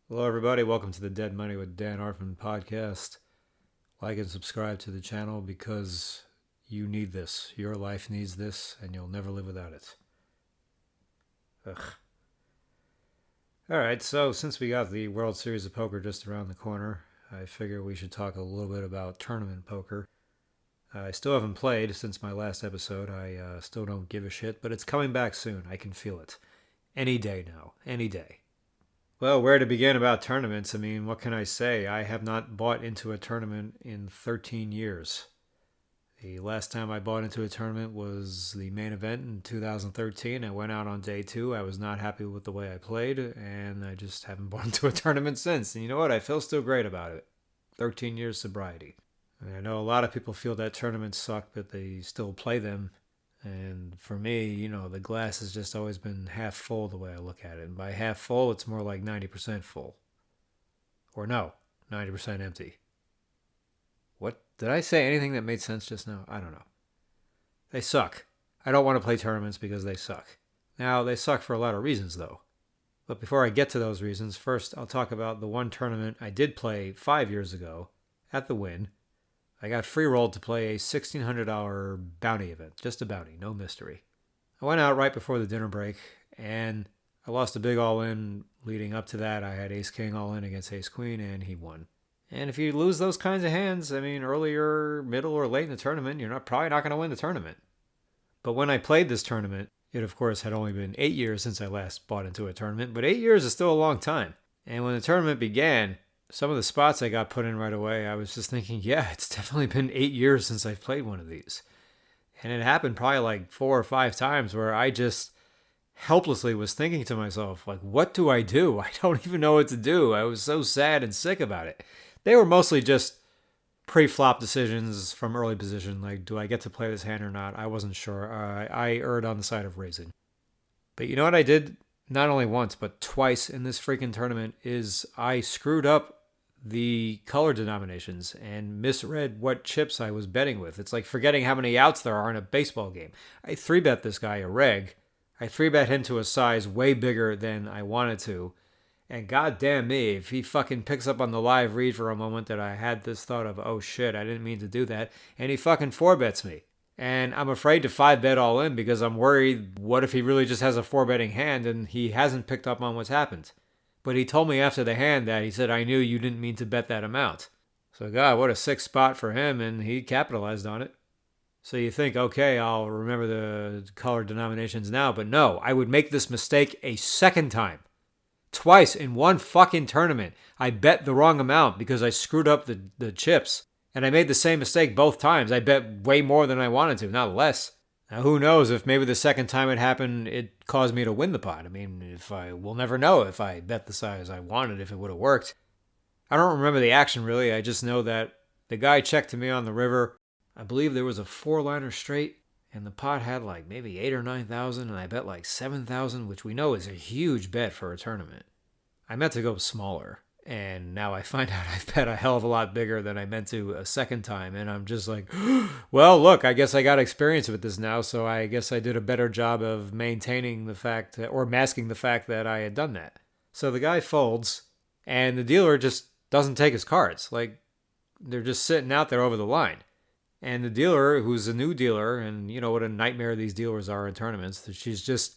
Hello, everybody. Welcome to the Dead Money with Dan Arfman podcast. Like and subscribe to the channel because you need this. Your life needs this, and you'll never live without it. Ugh. All right, so since we got the World Series of Poker just around the corner, I figure we should talk a little bit about tournament poker. I still haven't played since my last episode. I still don't give a shit, but it's coming back soon. I can feel it. Any day now. Any day. Well, where to begin about tournaments? I mean, what can I say? I have not bought into a tournament in 13 years. The last time I bought into a tournament was the main event in 2013. I went out on day two. I was not happy with the way I played, and I just haven't bought into a tournament since. And you know what? I feel still great about it. 13 years sobriety. I know a lot of people feel that tournaments suck, but they still play them. And for me, the glass has just always been half full the way I look at it. And by half full, it's more like 90% full. Or no, 90% empty. What? Did I say anything that made sense just now? I don't know. They suck. I don't want to play tournaments because they suck. Now, they suck for a lot of reasons, though. But before I get to those reasons, first I'll talk about the one tournament I did play 5 years ago at the Wynn. I got free rolled to play a $1,600 bounty event. Just a bounty, no mystery. I went out right before the dinner break, and I lost a big all-in. Leading up to that, I had ace-king all-in against ace-queen, and he won. And if you lose those kinds of hands, earlier, middle, or late in the tournament, you're probably not going to win the tournament. But when I played this tournament, it of course had only been 8 years since I last bought into a tournament, but 8 years is still a long time. And when the tournament began, some of the spots I got put in right away, I was just thinking, yeah, it's definitely been 8 years since I've played one of these. And it happened probably like 4 or 5 times where I just helplessly was thinking to myself, like, what do? I don't even know what to do. I was so sad and sick about it. They were mostly just pre-flop decisions from early position, like, do I get to play this hand or not? I wasn't sure. I erred on the side of raising. But you know what I did? Not only once, but twice in this freaking tournament is I screwed up the color denominations and misread what chips I was betting with. It's like forgetting how many outs there are in a baseball game. I 3-bet this guy a reg. I 3-bet him to a size way bigger than I wanted to. And goddamn me, if he fucking picks up on the live read for a moment that I had this thought of, oh shit, I didn't mean to do that. And he fucking 4-bets me. And I'm afraid to 5-bet all in because I'm worried, what if he really just has a 4-betting hand and he hasn't picked up on what's happened? But he told me after the hand that he said, I knew you didn't mean to bet that amount. So God, what a sick spot for him, and he capitalized on it. So you think, okay, I'll remember the color denominations now, but no, I would make this mistake a second time. Twice in one fucking tournament, I bet the wrong amount because I screwed up the chips. And I made the same mistake both times. I bet way more than I wanted to, not less. Now, who knows if maybe the second time it happened, it caused me to win the pot. We'll never know if I bet the size I wanted, if it would have worked. I don't remember the action, really. I just know that the guy checked to me on the river. I believe there was a 4-liner straight, and the pot had like maybe 8,000 or 9,000, and I bet like 7,000, which we know is a huge bet for a tournament. I meant to go smaller. And now I find out I've bet a hell of a lot bigger than I meant to a second time. And I'm just like, well, look, I guess I got experience with this now. So I guess I did a better job of maintaining the fact or masking the fact that I had done that. So the guy folds and the dealer just doesn't take his cards. Like, they're just sitting out there over the line. And the dealer, who's a new dealer, and you know what a nightmare these dealers are in tournaments, she's just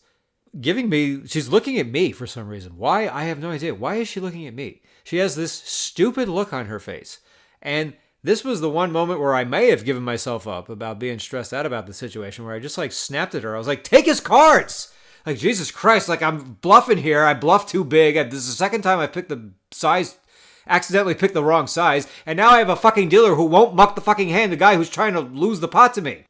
she's looking at me for some reason. Why? I have no idea. Why is she looking at me? She has this stupid look on her face. And this was the one moment where I may have given myself up about being stressed out about the situation, where I just like snapped at her. I was like, take his cards! Like, Jesus Christ, like I'm bluffing here. I bluffed too big. This is the second time I picked the size, accidentally picked the wrong size. And now I have a fucking dealer who won't muck the fucking hand, the guy who's trying to lose the pot to me.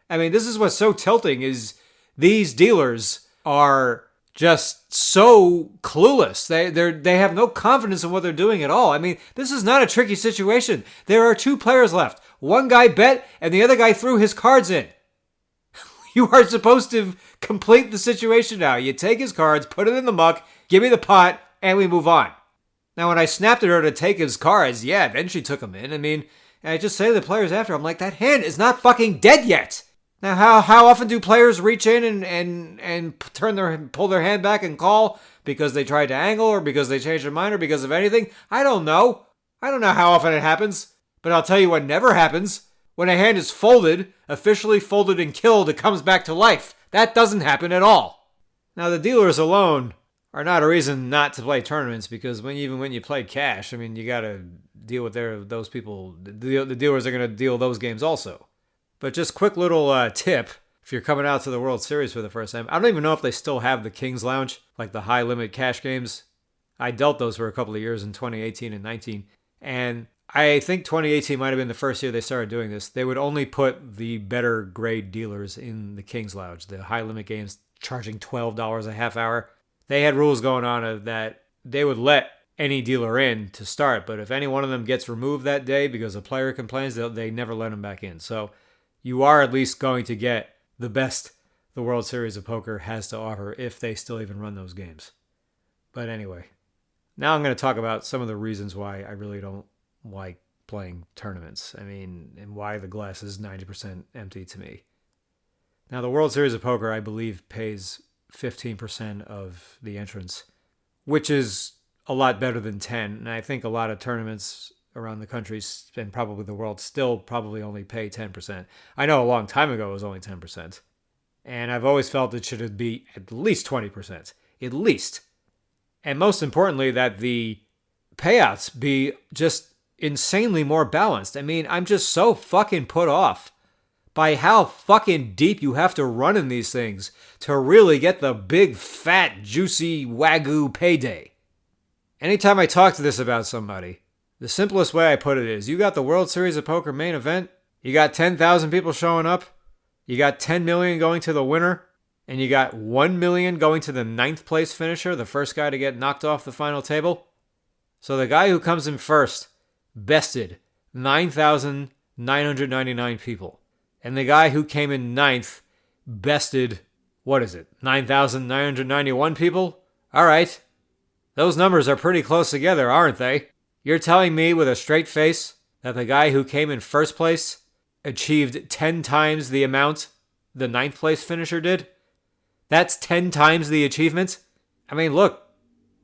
This is what's so tilting is these dealers are just so clueless. They have no confidence in what they're doing at all. This is not a tricky situation. There are 2 players left. One guy bet and the other guy threw his cards in. You are supposed to complete the situation now. You take his cards, put it in the muck, give me the pot, and we move on. Now, when I snapped at her to take his cards, yeah, then she took them in. And I just say to the players after, I'm like, that hand is not fucking dead yet. Now, how often do players reach in and pull their hand back and call because they tried to angle or because they changed their mind or because of anything? I don't know. I don't know how often it happens. But I'll tell you what never happens. When a hand is folded, officially folded and killed, it comes back to life. That doesn't happen at all. Now, the dealers alone are not a reason not to play tournaments because even when you play cash, I mean, you got to deal with those people. The dealers are going to deal those games also. But just quick little tip, if you're coming out to the World Series for the first time, I don't even know if they still have the King's Lounge, like the high-limit cash games. I dealt those for a couple of years in 2018 and 19, and I think 2018 might have been the first year they started doing this. They would only put the better grade dealers in the King's Lounge, the high-limit games charging $12 a half hour. They had rules going on that they would let any dealer in to start, but if any one of them gets removed that day because a player complains, they never let them back in. So you are at least going to get the best the World Series of Poker has to offer if they still even run those games. But anyway, now I'm going to talk about some of the reasons why I really don't like playing tournaments. I mean, and why the glass is 90% empty to me. Now, the World Series of Poker, I believe, pays 15% of the entrance, which is a lot better than 10. And I think a lot of tournaments around the country and probably the world still probably only pay 10%. I know a long time ago it was only 10%. And I've always felt it should be at least 20%. At least. And most importantly, that the payouts be just insanely more balanced. I mean, I'm just so fucking put off by how fucking deep you have to run in these things to really get the big, fat, juicy Wagyu payday. Anytime I talk to this about somebody, the simplest way I put it is, you got the World Series of Poker main event, you got 10,000 people showing up, you got 10 million going to the winner, and you got 1 million going to the ninth place finisher, the first guy to get knocked off the final table. So the guy who comes in first bested 9,999 people. And the guy who came in ninth bested, 9,991 people? All right. Those numbers are pretty close together, aren't they? You're telling me with a straight face that the guy who came in first place achieved 10 times the amount the ninth place finisher did? That's 10 times the achievement? I mean, look,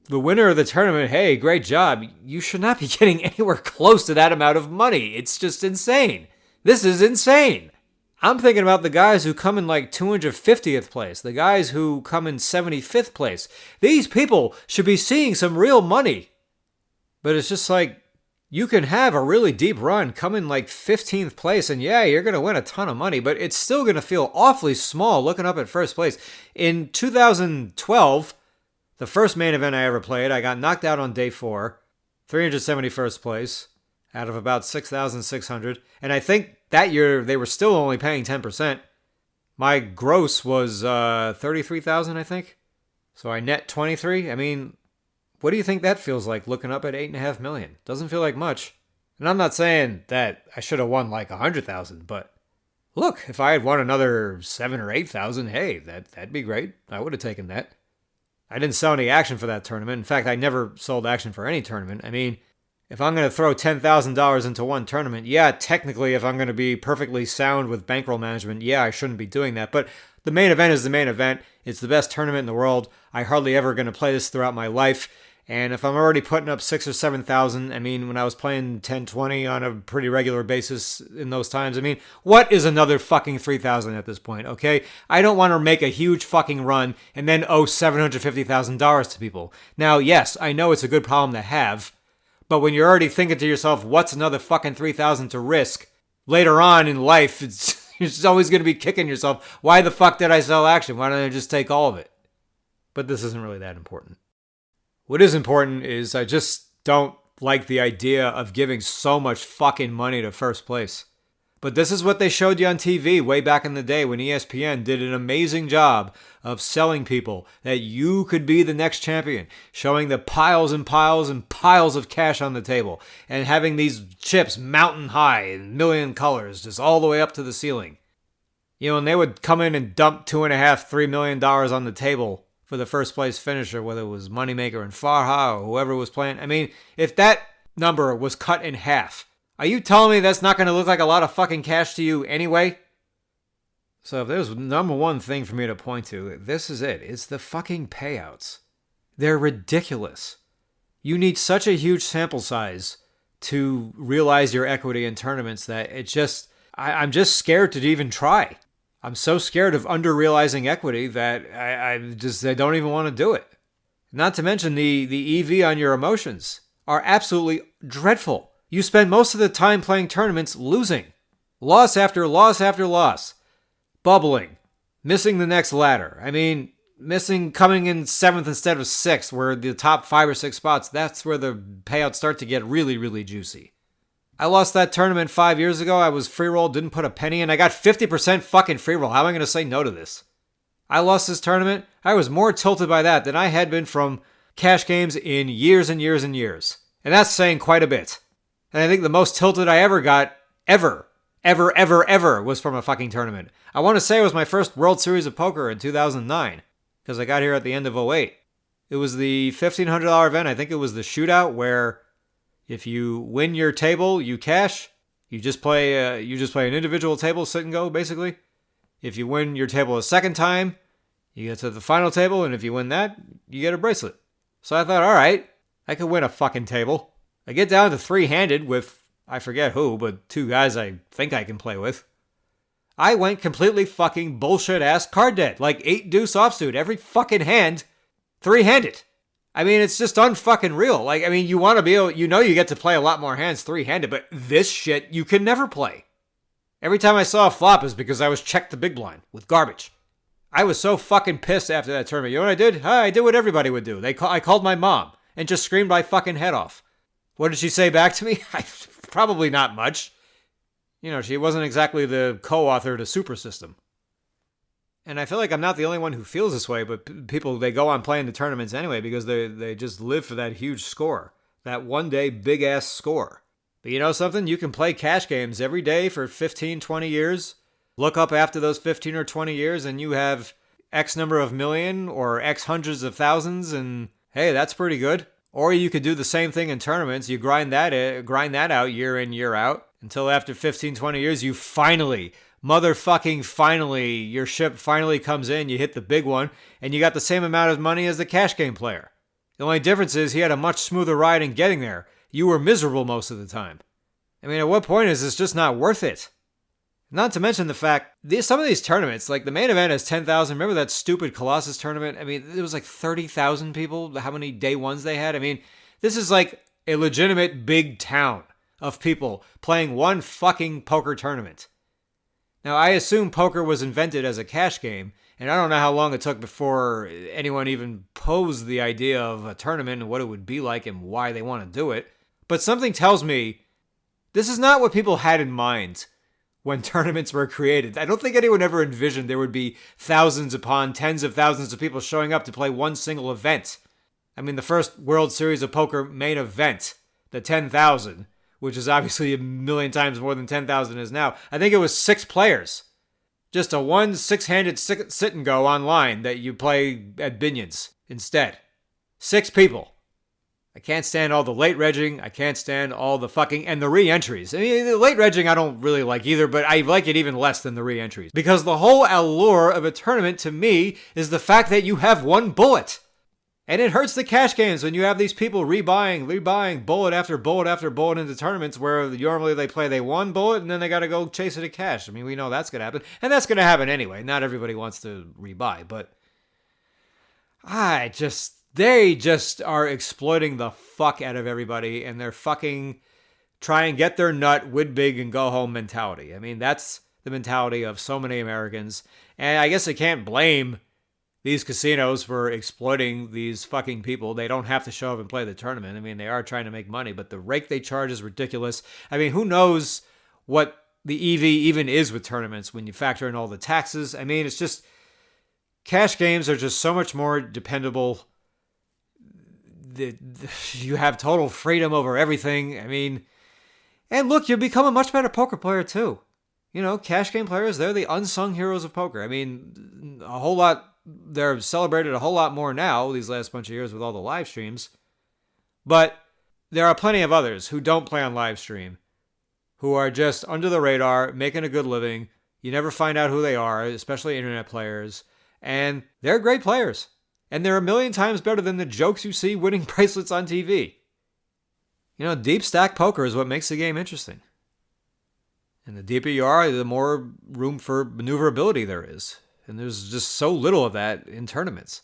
the winner of the tournament, hey, great job. You should not be getting anywhere close to that amount of money. It's just insane. This is insane. I'm thinking about the guys who come in like 250th place, the guys who come in 75th place. These people should be seeing some real money. But it's just like, you can have a really deep run, come in like 15th place, and yeah, you're going to win a ton of money, but it's still going to feel awfully small looking up at first place. In 2012, the first main event I ever played, I got knocked out on day 4, 371st place, out of about 6,600. And I think that year they were still only paying 10%. My gross was 33,000, I think. So I net 23. I mean, what do you think that feels like looking up at 8.5 million? Doesn't feel like much. And I'm not saying that I should have won like 100,000, but look, if I had won another 7 or 8,000, hey, that'd be great. I would have taken that. I didn't sell any action for that tournament. In fact, I never sold action for any tournament. I mean, if I'm going to throw $10,000 into one tournament, yeah, technically, if I'm going to be perfectly sound with bankroll management, yeah, I shouldn't be doing that. But the main event is the main event. It's the best tournament in the world. I hardly ever going to play this throughout my life. And if I'm already putting up 6,000 or 7,000, I mean, when I was playing 10, 20 on a pretty regular basis in those times, I mean, what is another fucking 3,000 at this point, okay? I don't want to make a huge fucking run and then owe $750,000 to people. Now, yes, I know it's a good problem to have, but when you're already thinking to yourself, what's another fucking 3,000 to risk? Later on in life, you're just always going to be kicking yourself. Why the fuck did I sell action? Why don't I just take all of it? But this isn't really that important. What is important is I just don't like the idea of giving so much fucking money to first place. But this is what they showed you on TV way back in the day when ESPN did an amazing job of selling people that you could be the next champion, showing the piles and piles and piles of cash on the table and having these chips mountain high in million colors just all the way up to the ceiling. You know, and they would come in and dump $2.5, $3 million on the table for the first place finisher, whether it was Moneymaker and Farha or whoever was playing. I mean, if that number was cut in half, are you telling me that's not going to look like a lot of fucking cash to you anyway? So if there's number one thing for me to point to, this is it. It's the fucking payouts. They're ridiculous. You need such a huge sample size to realize your equity in tournaments that I'm just scared to even try. I'm so scared of under-realizing equity that I don't even want to do it. Not to mention the EV on your emotions are absolutely dreadful. You spend most of the time playing tournaments losing. Loss after loss after loss. Bubbling. Missing the next ladder. I mean, missing coming in 7th instead of 6th, where the top 5 or 6 spots, that's where the payouts start to get really, really juicy. I lost that tournament 5 years ago. I was free roll, didn't put a penny in. I got 50% fucking free roll. How am I going to say no to this? I lost this tournament. I was more tilted by that than I had been from cash games in years and years and years. And that's saying quite a bit. And I think the most tilted I ever got, ever, was from a fucking tournament. I want to say it was my first World Series of Poker in 2009, because I got here at the end of 2008. It was the $1,500 event. I think it was the shootout where if you win your table, you cash. You just play an individual table, sit and go, basically. If you win your table a second time, you get to the final table, and if you win that, you get a bracelet. So I thought, all right, I could win a fucking table. I get down to 3-handed with, I forget who, but 2 guys I think I can play with. I went completely fucking bullshit-ass card dead, like 8 deuce offsuit every fucking hand, 3-handed. I mean, it's just unfucking real. Like, I mean, you want to be able, you get to play a lot more hands 3-handed, but this shit you can never play. Every time I saw a flop is because I was checked the big blind with garbage. I was so fucking pissed after that tournament. You know what I did? I did what everybody would do. I called my mom and just screamed my fucking head off. What did she say back to me? Probably not much. You know, she wasn't exactly the co-author to Super System. And I feel like I'm not the only one who feels this way, but people, they go on playing the tournaments anyway because they just live for that huge score. That one-day big-ass score. But you know something? You can play cash games every day for 15, 20 years. Look up after those 15 or 20 years and you have X number of million or X hundreds of thousands, and hey, that's pretty good. Or you could do the same thing in tournaments. You grind that out year in, year out until after 15, 20 years, you finally, your ship finally comes in, you hit the big one, and you got the same amount of money as the cash game player. The only difference is he had a much smoother ride in getting there. You were miserable most of the time. I mean, at what point is this just not worth it? Not to mention the fact, some of these tournaments, like the main event has 10,000. Remember that stupid Colossus tournament? I mean, it was like 30,000 people, how many day ones they had. I mean, this is like a legitimate big town of people playing one fucking poker tournament. Now, I assume poker was invented as a cash game, and I don't know how long it took before anyone even posed the idea of a tournament and what it would be like and why they want to do it. But something tells me this is not what people had in mind when tournaments were created. I don't think anyone ever envisioned there would be thousands upon tens of thousands of people showing up to play one single event. I mean, the first World Series of Poker main event, the 10,000, which is obviously a million times more than 10,000 is now. I think it was 6 players. Just a 6-handed sit and go online that you play at Binion's instead. 6 people. I can't stand all the late regging. I can't stand all the fucking, and the re-entries. I mean, the late regging I don't really like either, but I like it even less than the re-entries. Because the whole allure of a tournament to me is the fact that you have one bullet. And it hurts the cash games when you have these people rebuying bullet after bullet after bullet into tournaments where normally they play they one bullet and then they got to go chase it to cash. I mean, we know that's going to happen. And that's going to happen anyway. Not everybody wants to rebuy, but they just are exploiting the fuck out of everybody, and they're fucking try and get their nut, win big, and go home mentality. I mean, that's the mentality of so many Americans. And I guess I can't blame these casinos for exploiting these fucking people. They don't have to show up and play the tournament. I mean, they are trying to make money, but the rate they charge is ridiculous. I mean, who knows what the EV even is with tournaments when you factor in all the taxes? I mean, it's just, cash games are just so much more dependable. You have total freedom over everything. I mean, and look, you become a much better poker player too. You know, cash game players, they're the unsung heroes of poker. I mean, they're celebrated a whole lot more now these last bunch of years with all the live streams. But there are plenty of others who don't play on live stream, who are just under the radar, making a good living, You never find out who they are, especially internet players. And they're great players. And they're a million times better than the jokes you see winning bracelets on TV. Deep stack poker is what makes the game interesting. And the deeper you are, the more room for maneuverability there is. And there's just so little of that in tournaments.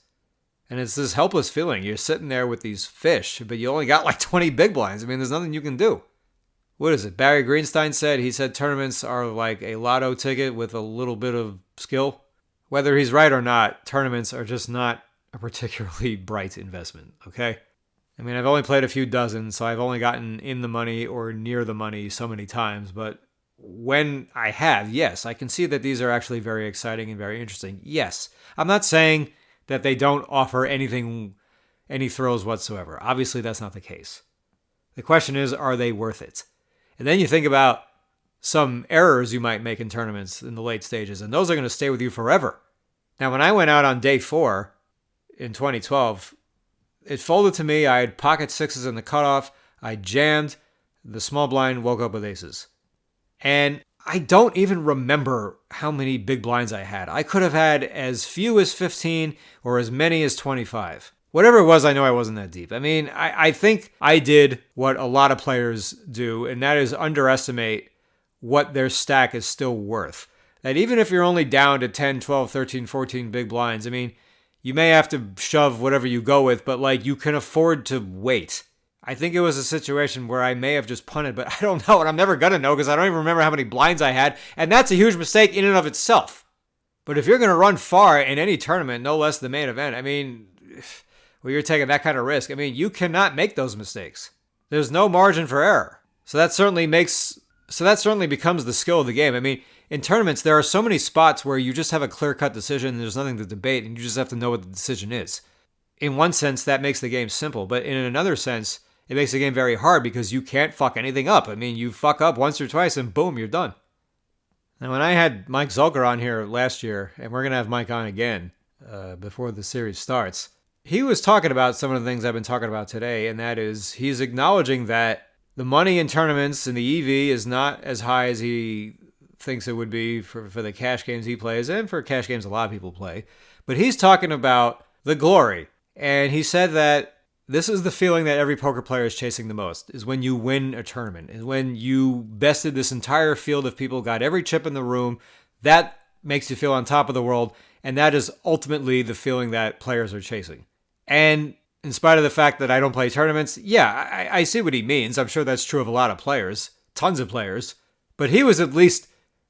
And it's this helpless feeling. You're sitting there with these fish, but you only got like 20 big blinds. I mean, there's nothing you can do. What is it? Barry Greenstein said, he said tournaments are like a lotto ticket with a little bit of skill. Whether he's right or not, tournaments are just not a particularly bright investment, okay? I mean, I've only played a few dozen, so I've only gotten in the money or near the money so many times, but when I have, yes, I can see that these are actually very exciting and very interesting. Yes, I'm not saying that they don't offer any thrills whatsoever. Obviously, that's not the case. The question is, are they worth it? And then you think about some errors you might make in tournaments in the late stages, and those are going to stay with you forever. Now, when I went out on day 4 in 2012, it folded to me. I had pocket sixes in the cutoff. I jammed. The small blind woke up with aces. And I don't even remember how many big blinds I had. I could have had as few as 15 or as many as 25. Whatever it was, I know I wasn't that deep. I mean, I think I did what a lot of players do, and that is underestimate what their stack is still worth. That even if you're only down to 10, 12, 13, 14 big blinds, I mean, you may have to shove whatever you go with, but like you can afford to wait. I think it was a situation where I may have just punted, but I don't know, and I'm never going to know because I don't even remember how many blinds I had, and that's a huge mistake in and of itself. But if you're going to run far in any tournament, no less the main event, I mean, well, you're taking that kind of risk. I mean, you cannot make those mistakes. There's no margin for error. So that certainly becomes the skill of the game. I mean, in tournaments, there are so many spots where you just have a clear-cut decision and there's nothing to debate and you just have to know what the decision is. In one sense, that makes the game simple, but in another sense, it makes the game very hard because you can't fuck anything up. I mean, you fuck up once or twice and boom, you're done. Now, when I had Mike Zulker on here last year, and we're going to have Mike on again before the series starts, he was talking about some of the things I've been talking about today, and that is he's acknowledging that the money in tournaments in the EV is not as high as he thinks it would be for the cash games he plays and for cash games a lot of people play. But he's talking about the glory. And he said that this is the feeling that every poker player is chasing the most, is when you win a tournament, is when you bested this entire field of people, got every chip in the room. That makes you feel on top of the world. And that is ultimately the feeling that players are chasing. And in spite of the fact that I don't play tournaments, yeah, I see what he means. I'm sure that's true of a lot of players, tons of players. But he was at least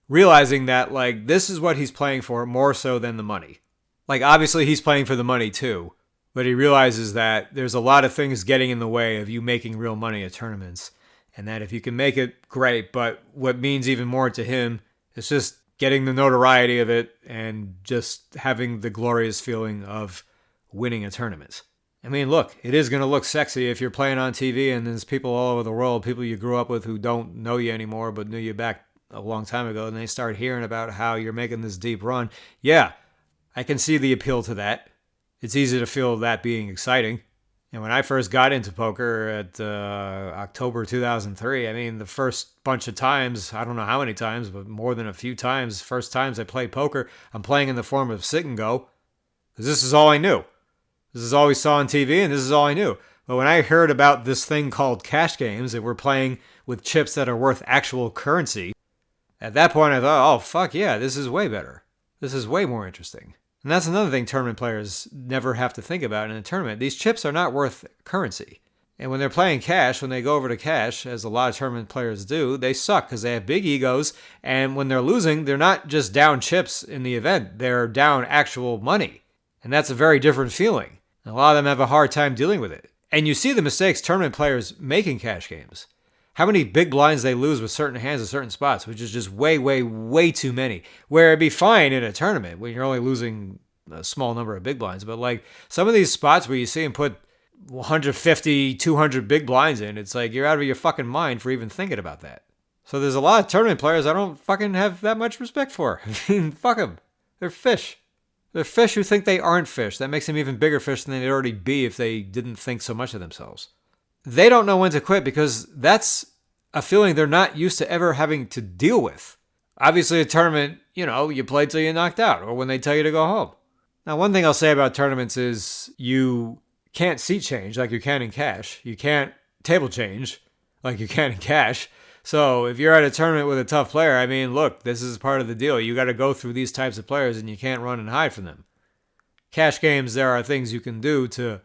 realizing that, like, this is what he's playing for more so than the money. Like, obviously he's playing for the money too, but he realizes that there's a lot of things getting in the way of you making real money at tournaments. And that if you can make it, great. But what means even more to him is just getting the notoriety of it and just having the glorious feeling of winning a tournament. I mean, look, it is going to look sexy if you're playing on TV and there's people all over the world, people you grew up with who don't know you anymore but knew you back a long time ago, and they start hearing about how you're making this deep run. Yeah, I can see the appeal to that. It's easy to feel that being exciting. And when I first got into poker at October 2003, I mean, the first bunch of times, I don't know how many times, but more than a few times, first times I played poker, I'm playing in the form of sit and go, because this is all I knew. This is all we saw on TV, and this is all I knew. But when I heard about this thing called cash games, and we're playing with chips that are worth actual currency, at that point I thought, oh, fuck yeah, this is way better. This is way more interesting. And that's another thing tournament players never have to think about in a tournament. These chips are not worth currency. And when they're playing cash, when they go over to cash, as a lot of tournament players do, they suck because they have big egos. And when they're losing, they're not just down chips in the event. They're down actual money. And that's a very different feeling. And a lot of them have a hard time dealing with it. And you see the mistakes tournament players make in cash games. How many big blinds they lose with certain hands at certain spots, which is just way, way, way too many. Where it'd be fine in a tournament when you're only losing a small number of big blinds. But like some of these spots where you see them put 150, 200 big blinds in, it's like you're out of your fucking mind for even thinking about that. So there's a lot of tournament players I don't fucking have that much respect for. I mean, fuck them. They're fish. They're fish who think they aren't fish. That makes them even bigger fish than they'd already be if they didn't think so much of themselves. They don't know when to quit because that's a feeling they're not used to ever having to deal with. Obviously, a tournament, you play till you're knocked out or when they tell you to go home. Now, one thing I'll say about tournaments is you can't seat change like you can in cash. You can't table change like you can in cash. So if you're at a tournament with a tough player, I mean, look, this is part of the deal. You got to go through these types of players and you can't run and hide from them. Cash games, there are things you can do to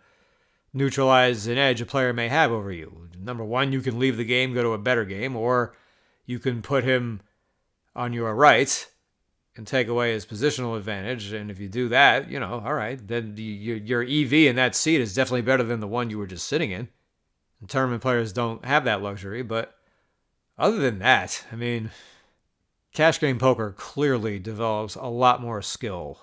neutralize an edge a player may have over you. Number one, you can leave the game, go to a better game, or you can put him on your right and take away his positional advantage. And if you do that, all right, then your EV in that seat is definitely better than the one you were just sitting in. And tournament players don't have that luxury. But other than that, I mean, cash game poker clearly develops a lot more skill.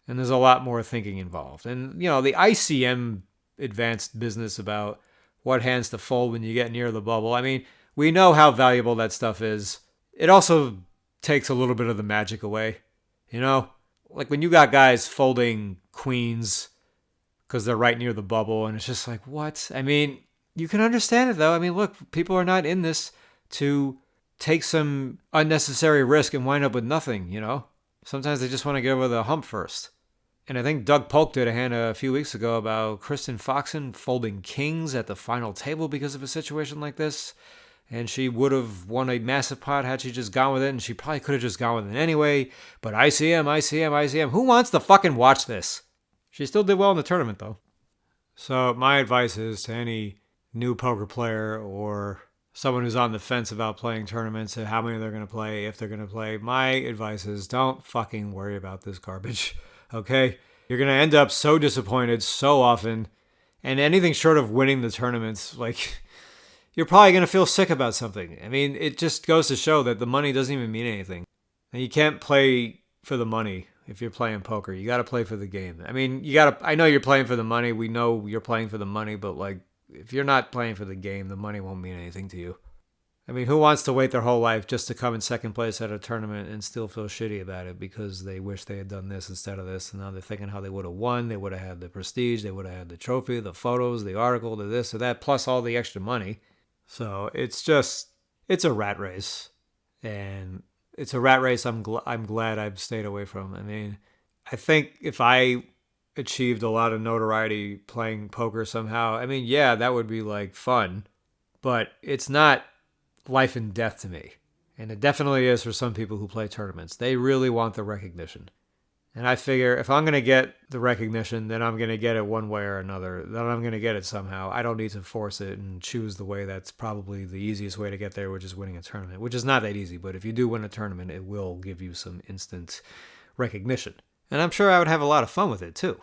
And there's a lot more thinking involved. And, the ICM advanced business about what hands to fold when you get near the bubble. I mean, we know how valuable that stuff is. It also takes a little bit of the magic away. Like when you got guys folding queens because they're right near the bubble, and it's just like, what? I mean, you can understand it though. I mean, look, people are not in this to take some unnecessary risk and wind up with nothing, Sometimes they just want to get over the hump first. And I think Doug Polk did a hand a few weeks ago about Kristen Foxen folding kings at the final table because of a situation like this. And she would have won a massive pot had she just gone with it. And she probably could have just gone with it anyway. But ICM. Who wants to fucking watch this? She still did well in the tournament, though. So my advice is to any new poker player or someone who's on the fence about playing tournaments and how many they're going to play, if they're going to play, my advice is don't fucking worry about this garbage. Okay? You're going to end up so disappointed so often. And anything short of winning the tournaments, you're probably going to feel sick about something. I mean, it just goes to show that the money doesn't even mean anything. And you can't play for the money if you're playing poker. You got to play for the game. I mean, I know you're playing for the money. We know you're playing for the money, but if you're not playing for the game, the money won't mean anything to you. I mean, who wants to wait their whole life just to come in second place at a tournament and still feel shitty about it because they wish they had done this instead of this, and now they're thinking how they would have won, they would have had the prestige, they would have had the trophy, the photos, the article, the this or that, plus all the extra money. So it's a rat race, and it's a rat race I'm glad I've stayed away from. I mean, I think if I achieved a lot of notoriety playing poker somehow, I mean, yeah, that would be fun, but it's not life and death to me. And it definitely is for some people who play tournaments. They really want the recognition. And I figure if I'm going to get the recognition, then I'm going to get it one way or another. Then I'm going to get it somehow. I don't need to force it and choose the way that's probably the easiest way to get there, which is winning a tournament, which is not that easy. But if you do win a tournament, it will give you some instant recognition. And I'm sure I would have a lot of fun with it too.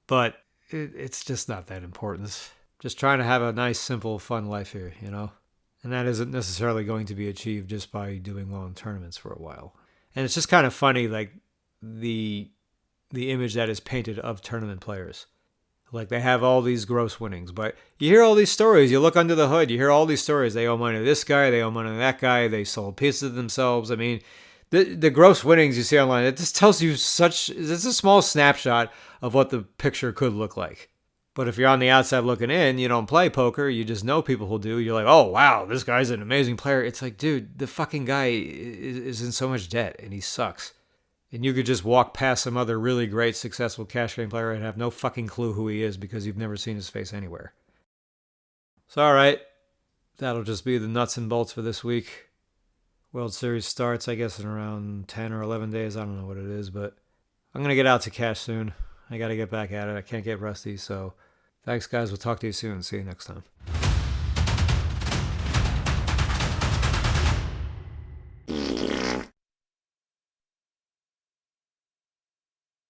But it's just not that important. Just trying to have a nice, simple, fun life here, And that isn't necessarily going to be achieved just by doing well in tournaments for a while. And it's just kind of funny, the image that is painted of tournament players. They have all these gross winnings, but you hear all these stories. You look under the hood, you hear all these stories. They owe money to this guy, they owe money to that guy, they sold pieces of themselves. I mean, the gross winnings you see online, it just tells you it's a small snapshot of what the picture could look like. But if you're on the outside looking in, you don't play poker, you just know people who do, you're like, oh, wow, this guy's an amazing player. It's like, dude, the fucking guy is in so much debt and he sucks. And you could just walk past some other really great, successful cash game player and have no fucking clue who he is because you've never seen his face anywhere. So, all right, that'll just be the nuts and bolts for this week. World Series starts, I guess, in around 10 or 11 days. I don't know what it is, but I'm going to get out to cash soon. I got to get back at it. I can't get rusty, so thanks, guys. We'll talk to you soon. See you next time.